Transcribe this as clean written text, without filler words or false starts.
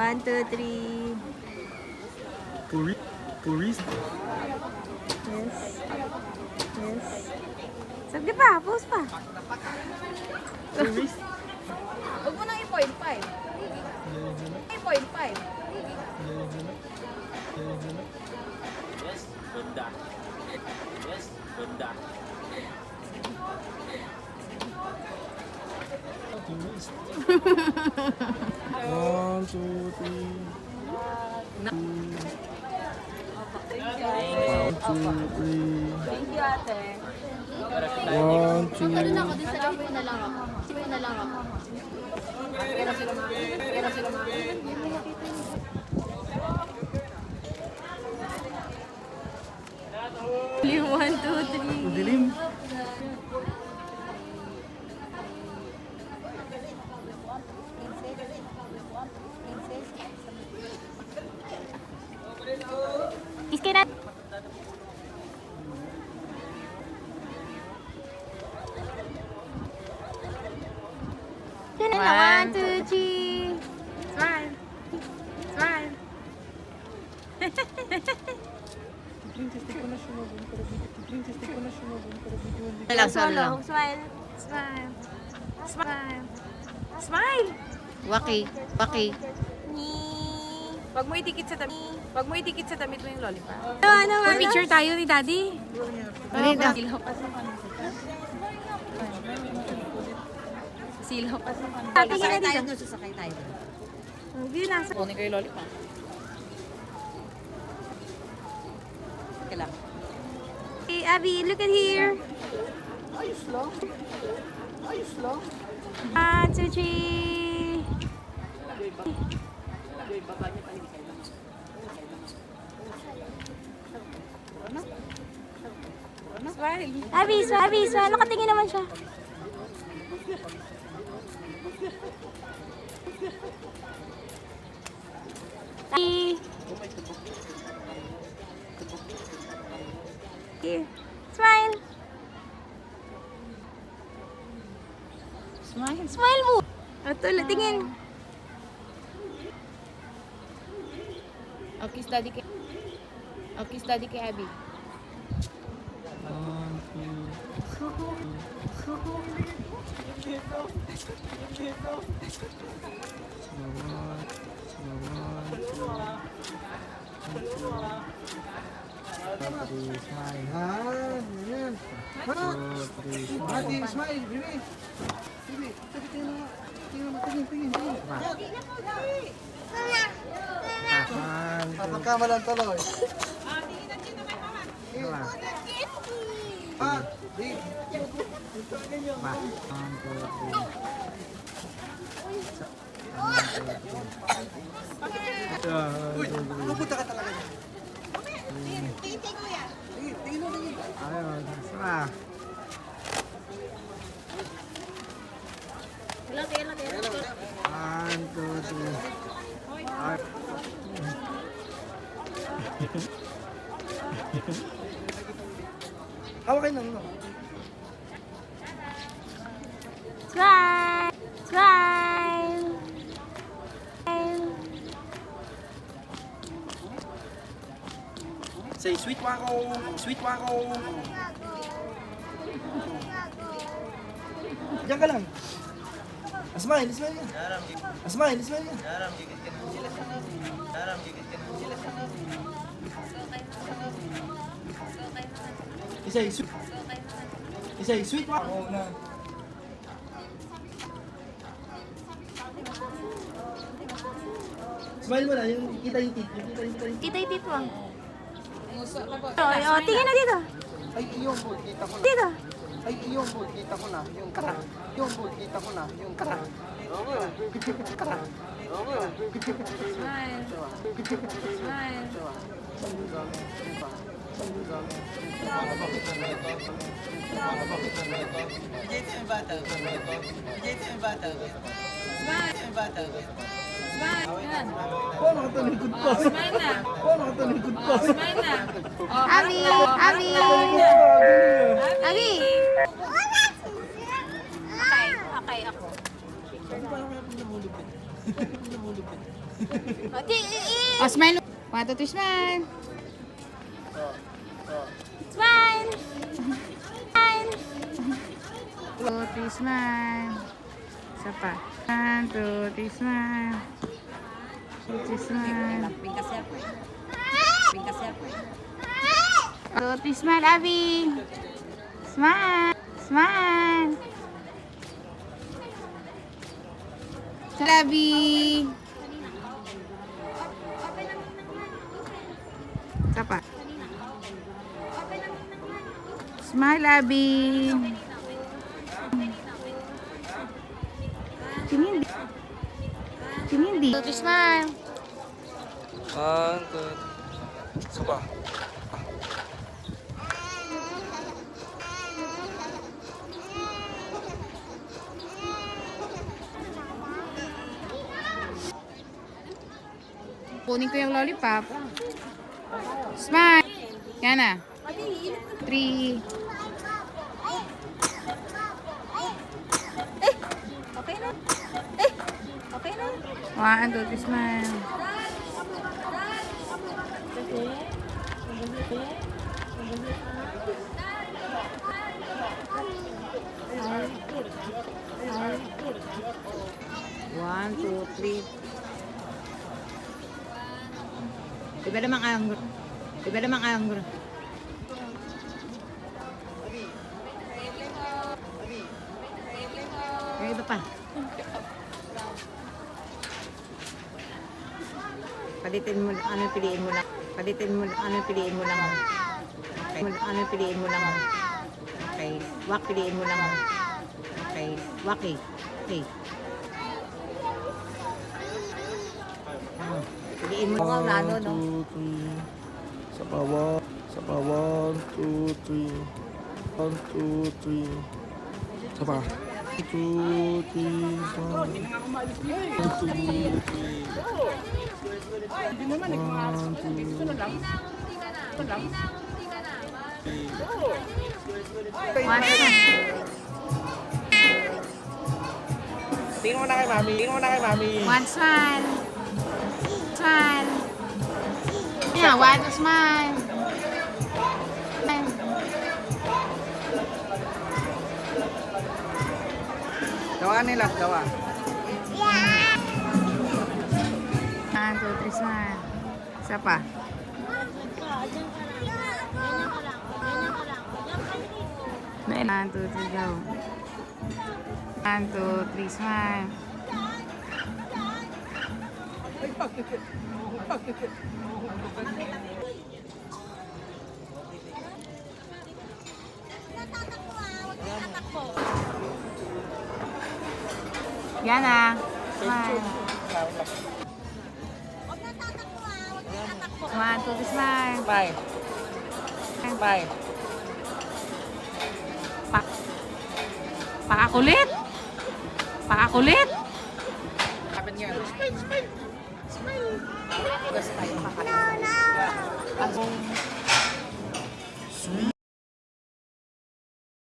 1, 2, 3. Tourist? Yes. Yes. Sabi pa, pause pa. Tourist? Huwag mo nang i-point 5. I-point 5. Yes, benda. Yes, benda. Tourist. 1, 2, 3. 1, 2, 3. Thank you, ate. 1, 2. Ano na ako, din sa labi na lang ako. Sabi na lang ako. Only 1, 2, 3. Dilim. Iskay na. One, two, three. Smile. Smile. Solo. Smile. Smile. Smile. Smile. Waki. Waki. Pag mo itikit sa damit mo yung lollipop. Ano? Picture tayo ni Daddy. Silaw pa sa Silaw pa sa Sasakay tayo doon, sasakay tayo doon. Hindi nasa. Kunin ko yung lollipop. Okay lang. Hey, Abby, look at here. Ayos lang. 1, 2, 3. Smile. Abby, smile. Nakatingin naman siya. Here. Smile. Smile mo. Ito, tingin. Oh, kiss daddy kay... Oh, kiss daddy kay Abby. 1, 2, 3. Smile. Yan. 1, 2, 3. Hati, smile. Bibi. Tingin. Tahan. Papagkamalan tuloy. Di. Ba. 1, 2, 3. Uy, pupunta ka talaga niya. Tingin mo. Ayun, sana. Ilan. 1, 2, 3. Hawakin lang, no? Smile. Smile. Say, sweet wako. Diyan ka lang. Smile yan. Smile yan. Isay, sweet wako na. Smile mo na, yung kita yung teeth. Kita yung tito. Tingin na dito. Ay, yung board, kita ko na. Dito. Ay, yung board, kita ko na. Yung kara. Yung board, kita ko na. Yung kara. Kara. Smile. Smile. Yan. Paano ka talikod ko? Smile na. Paano ka talikod ko? Smile na. Abby! Abby! Abi! Okay ako. Paano kaya pag nahulog ka? Oh, smile. 1, 2, 3, smile. Smile. Smile. 2, 3, smile. Isa pa. 1, 2, 3, smile. 2, 3, smile. 2, 3, smile, Abby. Smile. Smile. Abby. Isa pa. Smile, Abby. Tinindi. Tinindi. 2, 3, smile. 1, 2, isa pa. Kunin ko yung lollipop. Smile. Yan na. 3. Okay na. Okay na. 1, 2, 3, smile. One, two, three. Iba namang anggur. Iba namang anggur. Yung iba pa. Palitin mo, ano piliin mo lang. Palitin mo, ano piliin mo lang. Okay. Ano piliin mo lang. Okay. Wak piliin mo lang. Okay. Waki. Okay. Piliin mo nga lalo, no? 1, 2, 3. Sa bawah. Sa bawah. 1, 2, 3. 1, 2, 3. Sa pa. 1, 2, 3. 1, 2, 3. Tingin mo na kay mami. Tingin mo na kay mami. One smile. Smile. Yeah, one smile. Gawa nila. Gawa. 1, 2, 3, smile. Isa pa. One, 2, 3, go. 1, 2, 3, smile. Yan na. Smile. 1, 2, 3, smile. Bye. Bye. Pakakulit. Pakakulit. Kapit niyo. Gusto tayo makakalit.